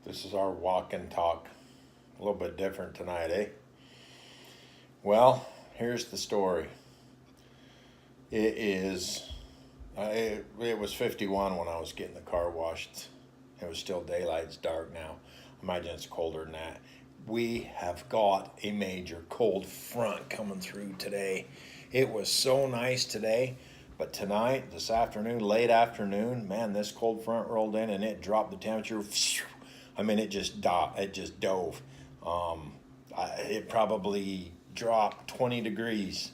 This is our walk and talk. A little bit different tonight, eh? Well, here's the story. It is, it was 51 when I was getting the car washed. It was still daylight, it's dark now. Imagine it's colder than that. We have got a major cold front coming through today. It was so nice today, but tonight, this afternoon, late afternoon, man, this cold front rolled in and it dropped the temperature. I mean, it just dove. It probably dropped 20 degrees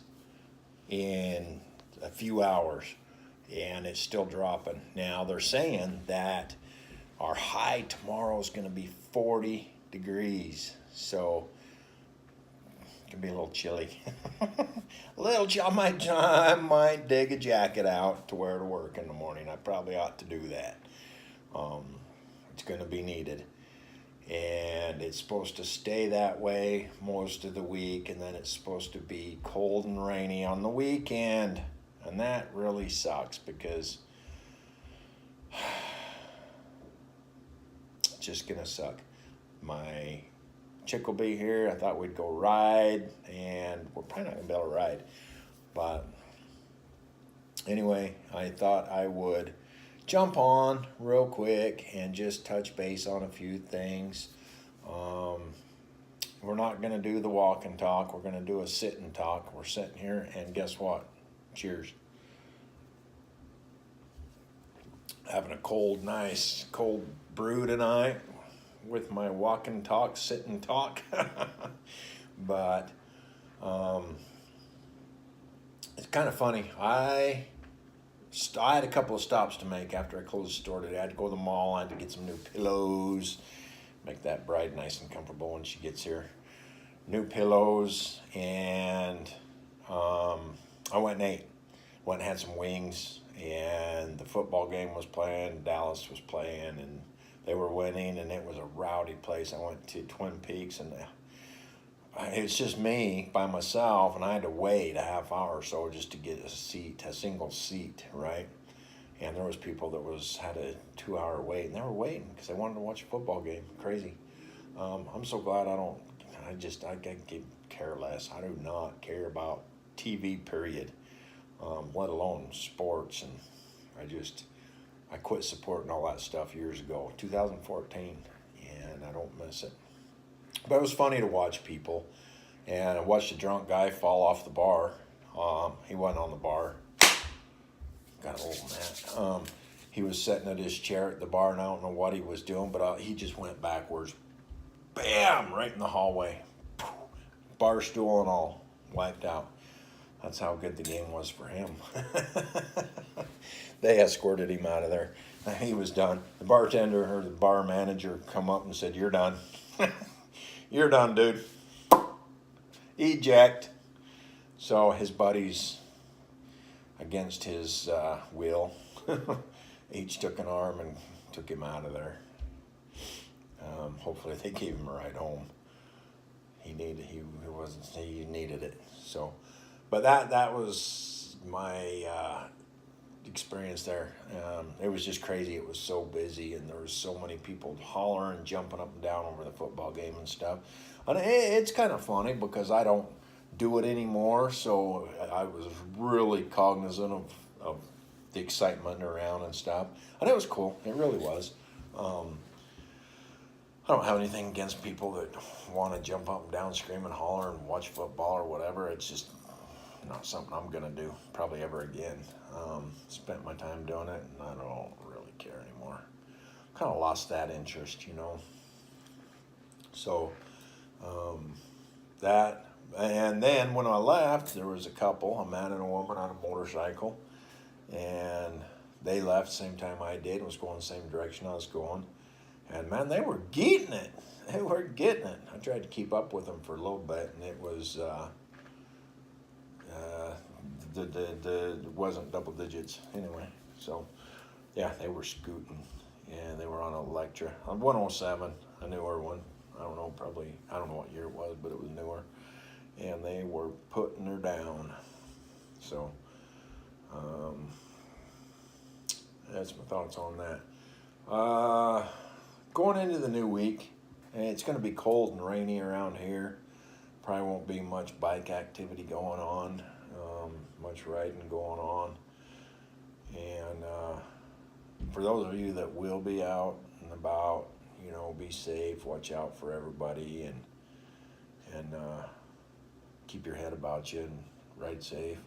in a few hours, and it's still dropping. Now they're saying that our high tomorrow is going to be 40 degrees, so it can be a little chilly. I might dig a jacket out to wear to work in the morning. I probably ought to do that. It's going to be needed. And it's supposed to stay that way most of the week, and then it's supposed to be cold and rainy on the weekend, and that really sucks because it's just gonna suck. My chick will be here. I thought we'd go ride, and we're probably not gonna be able to ride, but anyway, I thought I would jump on real quick and just touch base on a few things. We're not going to do the walk and talk. We're going to do a sit and talk. We're sitting here, and guess what? Cheers. Having a cold, nice, cold brew tonight with my walk and talk, sit and talk. But it's kind of funny. I had a couple of stops to make after I closed the store today. I had to go to the mall. I had to get some new pillows, make that bride nice and comfortable when she gets here. New pillows, and I went and ate. Went and had some wings, and the football game was playing. Dallas was playing, and they were winning, and it was a rowdy place. I went to Twin Peaks, and it's just me by myself, and I had to wait a half hour or so just to get a single seat, right? And there was people that had a 2-hour wait, and they were waiting because they wanted to watch a football game. Crazy. I'm so glad I could care less. I do not care about TV, period, let alone sports. And I quit supporting all that stuff years ago, 2014, and I don't miss it. But it was funny to watch people, and I watched a drunk guy fall off the bar. He wasn't on the bar. Got old man. He was sitting at his chair at the bar, and I don't know what he was doing, but he just went backwards. Bam! Right in the hallway. Bar stool and all, wiped out. That's how good the game was for him. They escorted him out of there. He was done. The bartender or the bar manager come up and said, "You're done." "You're done, dude." Eject. So his buddies, against his will, each took an arm and took him out of there. Hopefully they gave him a ride home. He needed it. So, but that was my experience there. It was just crazy. It was so busy, and there was so many people hollering, jumping up and down over the football game and stuff. And it's kind of funny because I don't do it anymore, so I was really cognizant of the excitement around and stuff. And it was cool. It really was. I don't have anything against people that want to jump up and down, scream and holler and watch football or whatever. It's just not something I'm going to do probably ever again. Spent my time doing it, and I don't really care anymore. Kind of lost that interest, you know. So that, and then when I left, there was a couple, a man and a woman on a motorcycle, and they left the same time I did, was going the same direction I was going. And man, they were getting it. They were getting it. I tried to keep up with them for a little bit, and it was it wasn't double digits anyway. So yeah, they were scooting, and they were on Electra on 107, a newer one. I don't know what year it was, but it was newer, and they were putting her down. So that's my thoughts on that. going into the new week, and it's going to be cold and rainy around here. Probably won't be much bike activity going on, much riding going on. And for those of you that will be out and about, be safe, watch out for everybody, and keep your head about you and ride safe.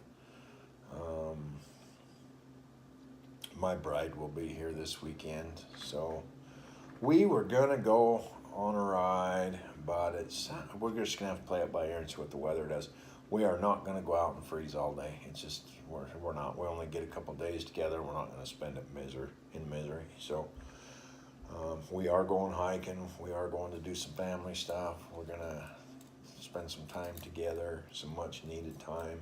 My bride will be here this weekend, so we were gonna go on a ride, but we're just gonna have to play it by ear and see what the weather does. We are not gonna go out and freeze all day. It's just we're not. We only get a couple days together. We're not gonna spend it in misery. So we are going hiking. We are going to do some family stuff. We're gonna spend some time together, some much needed time.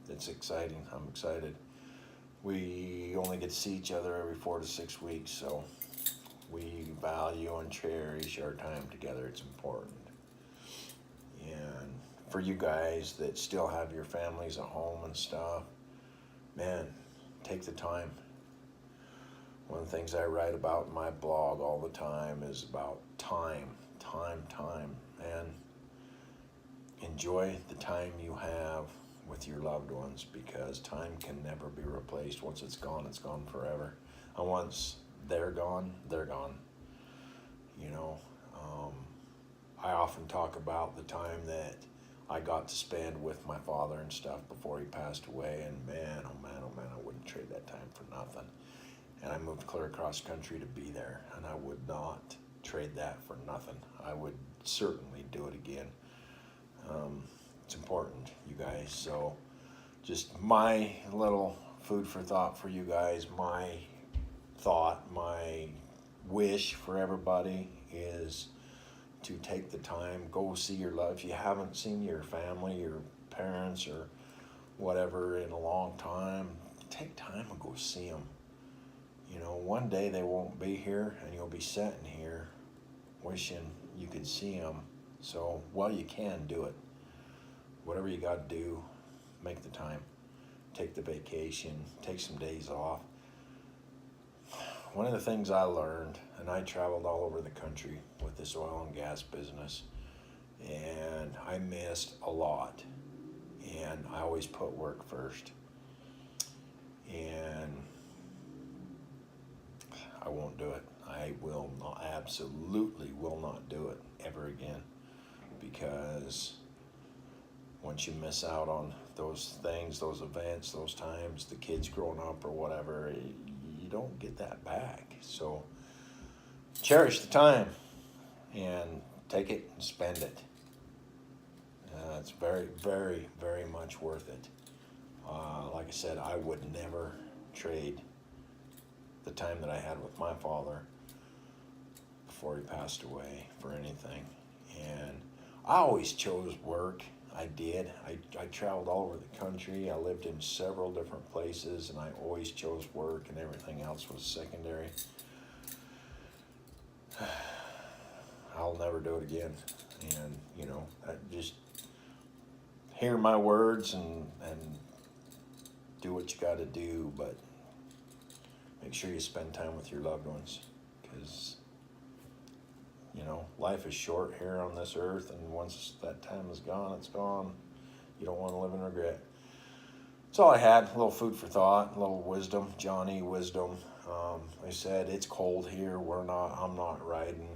It's exciting. I'm excited. We only get to see each other every 4 to 6 weeks, so we value and cherish our time together. It's important. And for you guys that still have your families at home and stuff, man, take the time. One of the things I write about in my blog all the time is about time. And enjoy the time you have with your loved ones, because time can never be replaced. Once it's gone forever. And once they're gone, they're gone. I often talk about the time that I got to spend with my father and stuff before he passed away, and man, oh man, I wouldn't trade that time for nothing. And I moved clear across country to be there, and I would not trade that for nothing. I would certainly do it again. It's important, you guys. So just my little food for thought for you guys, my wish for everybody is to take the time, go see your love. If you haven't seen your family, your parents, or whatever in a long time, take time and go see them. One day they won't be here, and you'll be sitting here wishing you could see them. So while you can, do it. Whatever you got to do, make the time. Take the vacation, take some days off. One of the things I learned, and I traveled all over the country with this oil and gas business, and I missed a lot, and I always put work first. And I won't do it. I will not, absolutely will not do it ever again, because once you miss out on those things, those events, those times, the kids growing up or whatever, you don't get that back. So cherish the time and take it and spend it. It's very, very, very much worth it. Like I said, I would never trade the time that I had with my father before he passed away for anything. And I always chose work. I did. I traveled all over the country. I lived in several different places, and I always chose work, and everything else was secondary. I'll never do it again. And, I just hear my words and do what you got to do, but make sure you spend time with your loved ones, because life is short here on this earth, and once that time is gone, it's gone. You don't want to live in regret. That's all I had. A little food for thought, a little wisdom, Johnny wisdom. I said it's cold here. I'm not riding.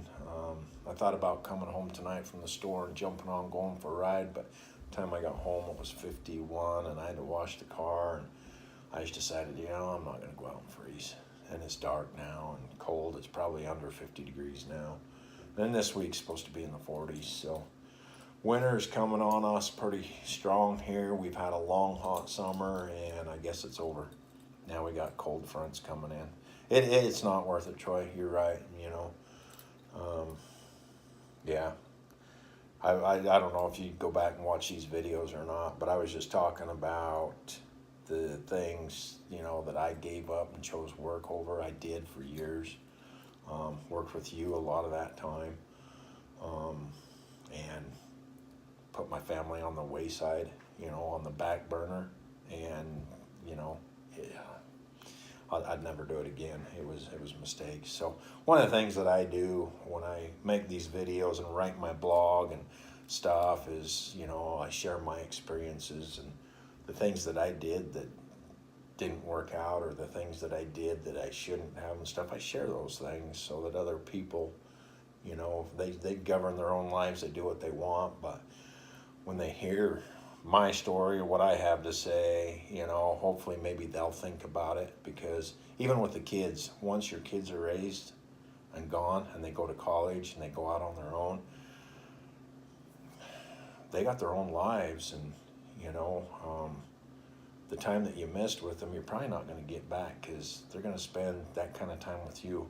I thought about coming home tonight from the store and jumping on, going for a ride, but the time I got home it was 51, and I had to wash the car, and I just decided, I'm not going to go out and freeze. And it's dark now and cold. It's probably under 50 degrees now. Then this week's supposed to be in the 40s, so winter is coming on us pretty strong here. We've had a long, hot summer, and I guess it's over. Now we got cold fronts coming in. It's not worth it, Troy. You're right, yeah. I don't know if you go back and watch these videos or not, but I was just talking about the things, that I gave up and chose work over. I did for years. Worked with you a lot of that time, and put my family on the wayside, on the back burner, and, yeah. I'd never do it again. It was a mistake. So one of the things that I do when I make these videos and write my blog and stuff is, you know, I share my experiences and the things that I did that didn't work out, or the things that I did that I shouldn't have and stuff. I share those things so that other people, you know, they govern their own lives, they do what they want, but when they hear my story or what I have to say, you know, hopefully maybe they'll think about it. Because even with the kids, once your kids are raised and gone and they go to college and they go out on their own, they got their own lives. And you know, the time that you missed with them, you're probably not going to get back, because they're going to spend that kind of time with you.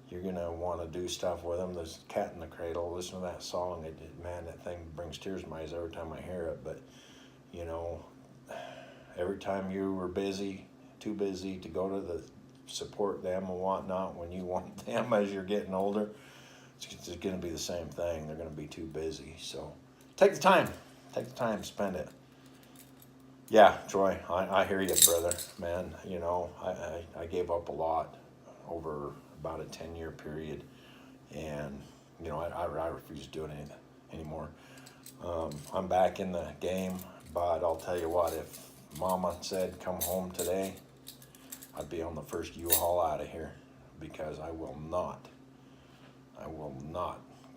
You're going to want to do stuff with them. There's Cat in the Cradle. Listen to that song. Man, that thing brings tears to my eyes every time I hear it. But, you know, every time you were busy, too busy to go to the support them and whatnot when you want them as you're getting older, it's going to be the same thing. They're going to be too busy. So take the time. Take the time. Spend it. Yeah, Troy, I hear you, brother. Man, you know, I gave up a lot over about a 10-year period, and you know, I refuse to do it anymore. I'm back in the game, but I'll tell you what, if Mama said come home today, I'd be on the first U-Haul out of here, because I will not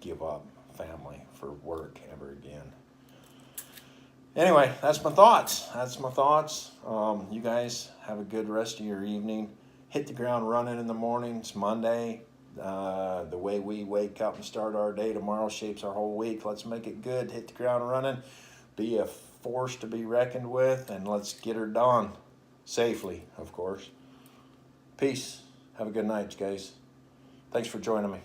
give up family for work ever again. Anyway, that's my thoughts. You guys have a good rest of your evening. Hit the ground running in the morning. It's Monday. The way we wake up and start our day tomorrow shapes our whole week. Let's make it good. Hit the ground running. Be a force to be reckoned with, and let's get her done safely, of course. Peace. Have a good night, guys. Thanks for joining me.